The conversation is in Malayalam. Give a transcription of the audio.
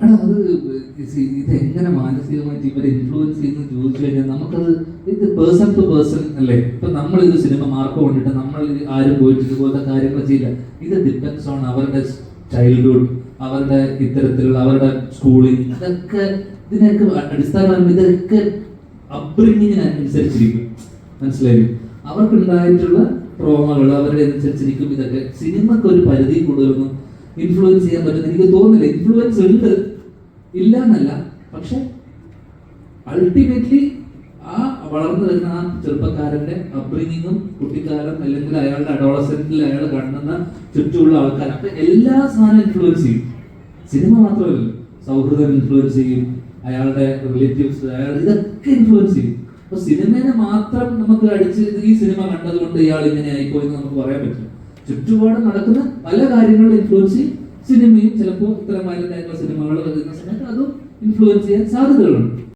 അത് ഇത് എങ്ങനെ മാനസികമായിട്ട് ഇവരെ ഇൻഫ്ലുവൻസ് ചെയ്യുന്നു ചോദിച്ചു കഴിഞ്ഞാൽ നമുക്കത് ഇത് പേഴ്സൺ ടു പേഴ്സൺ അല്ലേ. ഇപ്പൊ നമ്മൾ ഇത് സിനിമ മാർക്ക് കൊണ്ടിട്ട് നമ്മൾ ആരും പോയിട്ട് ഇതുപോലത്തെ കാര്യങ്ങൾ ചെയ്യില്ല. ഇത് ഡിപ്പെൻഡ്സ് ഓൺ അവരുടെ ചൈൽഡ്ഹുഡ്, അവരുടെ ഇത്തരത്തിലുള്ള അവരുടെ സ്കൂളിംഗ്, ഇതിനൊക്കെ അടിസ്ഥാനം ഇതൊക്കെ അപ്ബ്രിങ്ങിങ്ങിനനുസരിച്ചിരിക്കും. മനസ്സിലായി? അവർക്കുണ്ടായിട്ടുള്ള ട്രോമകൾ അവരുടെ അനുസരിച്ചിരിക്കും. ഇതൊക്കെ സിനിമക്ക് ഒരു പരിധി കൂടുതലൊന്നും ഇൻഫ്ലുവൻസ് ചെയ്യാൻ പറ്റുന്ന എനിക്ക് തോന്നുന്നില്ല. ഇൻഫ്ലുവൻസ് ഉണ്ട്, ഇല്ല എന്നല്ല, പക്ഷെ അൾട്ടിമേറ്റ്ലി ആ വളർന്നു വരുന്ന ആ ചെറുപ്പക്കാരന്റെ അപ്ബ്രിങ്ങിങ്ങും കുട്ടിക്കാലം അല്ലെങ്കിൽ അയാളുടെ അഡോളസെന്റിൽ അയാൾ കാണുന്ന ചുറ്റുമുള്ള ആൾക്കാർ, അപ്പൊ എല്ലാ സാധനവും ഇൻഫ്ലുവൻസ് ചെയ്യും. സിനിമ മാത്രമല്ല, സൗഹൃദം ഇൻഫ്ലുവൻസ് ചെയ്യും, അയാളുടെ റിലേറ്റീവ്സ്, ഇതൊക്കെ ഇൻഫ്ലുവൻസ് ചെയ്യും. അപ്പൊ സിനിമയെ മാത്രം നമുക്ക് അടിച്ച് ഈ സിനിമ കണ്ടതുകൊണ്ട് ഇയാൾ ഇങ്ങനെ ആയിപ്പോയി എന്ന് നമുക്ക് പറയാൻ പറ്റില്ല. ചുറ്റുപാട് നടക്കുന്ന പല കാര്യങ്ങളും ഇൻഫ്ലുവൻസ് ചെയ്യും. സിനിമയും ചിലപ്പോൾ ഇത്തരം വയലന്റ് ആയിട്ടുള്ള സിനിമകൾ വരുന്ന സമയത്ത് അതും ഇൻഫ്ലുവൻസ് ചെയ്യാൻ സാധ്യതകളുണ്ട്.